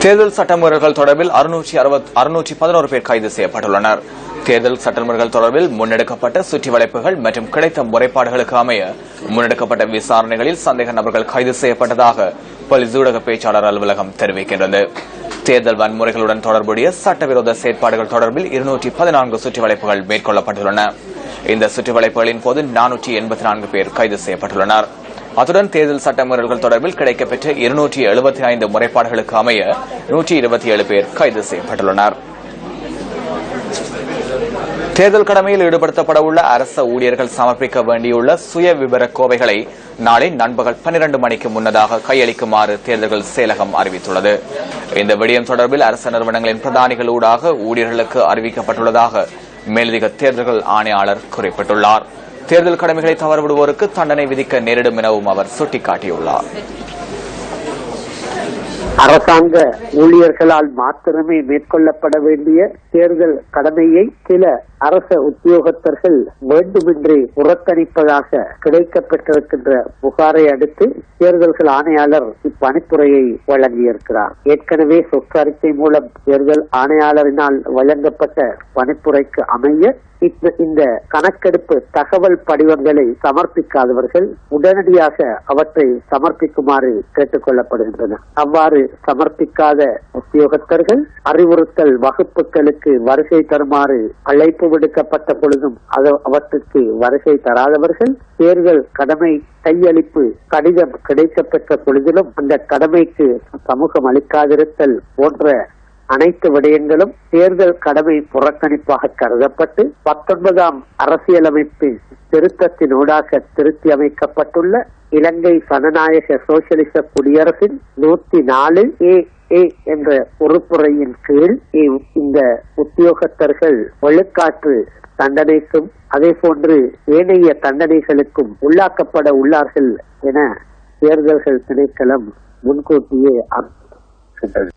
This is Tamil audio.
தேர்தல் சட்டமீறல்கள் தொடர்பில் 611 பேர் கைது செய்யப்பட்டுள்ளனர். தேர்தல் சட்டமீறல்கள் தொடர்பில் முன்னெடுக்கப்பட்ட சுற்றி வளைப்புகள் மற்றும் கிடைத்த முறைப்பாடுகளுக்கு அமைய முன்னெடுக்கப்பட்ட விசாரணைகளில் சந்தேக நபர்கள் கைது செய்யப்பட்டதாக போலீஸ் ஊடக பேச்சாளர் அலுவலகம் தெரிவிக்கின்றது. தேர்தல் வன்முறைகளுடன் தொடர்புடைய சட்டவிரோத செயற்பாடுகள் தொடர்பில் 214 சுற்றி வளைப்புகள் மேற்கொள்ளப்பட்டுள்ளன. இந்த சுற்றி வளைப்புகளின் போது 484 பேர் கைது செய்யப்பட்டுள்ளனர். அத்துடன் தேர்தல் சட்டமீறல்கள் தொடர்பில் கிடைக்கப்பெற்ற 275 முறைப்பாடுகளுக்கு அமைய 127 பேர் கைது செய்யப்பட்டுள்ளனர். தேர்தல் கடமையில் ஈடுபடுத்தப்பட உள்ள அரச ஊழியர்கள் சமர்ப்பிக்க வேண்டியுள்ள சுய விபர கோவைகளை நாளை நண்பகல் 12 மணிக்கு முன்னதாக கையளிக்குமாறு தேர்தல்கள் செயலகம் அறிவித்துள்ளது. இந்த விடயம் தொடர்பில் அரசு நிறுவனங்களின் பிரதானிகள் ஊடாக ஊழியர்களுக்கு அறிவிக்கப்பட்டுள்ளதாக மேலதிக தேர்தல்கள் ஆணையாளர் குறிப்பிட்டுள்ளார். தேர்தல் கடமைகளை தவறவிடுவோருக்கு தண்டனை விதிக்க நேரிடும் எனவும் அவர் சுட்டிக்காட்டியுள்ளார். அரசாங்க ஊழியர்களால் மாத்திரமே மேற்கொள்ளப்பட வேண்டிய தேர்தல் கடமையை சில அரச உத்தியோகத்தர்கள் வேண்டுமென்றே புறக்கணிப்பதாக கிடைக்கப்பட்டிருக்கின்ற புகாரை அடுத்து தேர்தல்கள் ஆணையாளர் இப்பணிப்புரையை வழங்கியிருக்கிறார். ஏற்கனவே சொற்று அறிக்கை மூலம் தேர்தல் ஆணையாளரினால் வழங்கப்பட்ட பணிப்புரைக்கு அமைய இந்த கணக்கெடுப்பு தகவல் படிவங்களை சமர்ப்பிக்காதவர்கள் உடனடியாக அவற்றை சமர்ப்பிக்குமாறு கேட்டுக் கொள்ளப்படுகின்றனர். அவ்வாறு சமர்ப்பிக்காத உத்தியோகத்தர்கள் அறிவுறுத்தல் வகுப்புகளுக்கு வருகை தருமாறு அழைப்பு விடுக்கப்பட்ட பொழுதும் அவற்றுக்கு வருகை தராதவர்கள் தேர்தல் கடமை கையளிப்பு கடிதம் கிடைக்கப்பெற்ற பொழுதிலும் அந்த கடமைக்கு சமூகம் அளிக்காதிருத்தல் போன்ற அனைத்து விடயங்களும் தேர்தல் கடமை புறக்கணிப்பாக கருதப்பட்டு 19ஆம் அரசியலமைப்பு திருத்தத்தினூடாக திருத்தி அமைக்கப்பட்டுள்ள இலங்கை சனநாயக சோசியலிச குடியரசின் 104A என்ற உறுப்புரையின் கீழ் இந்த உத்தியோகத்தர்கள் ஒழுக்காற்று தண்டனைக்கும் அதே போன்று ஏனைய தண்டனைகளுக்கும் உள்ளாக்கப்பட உள்ளார்கள் என தேர்தல்கள் திணைக்களம் முன்கூட்டியே அறிவிக்கின்றது.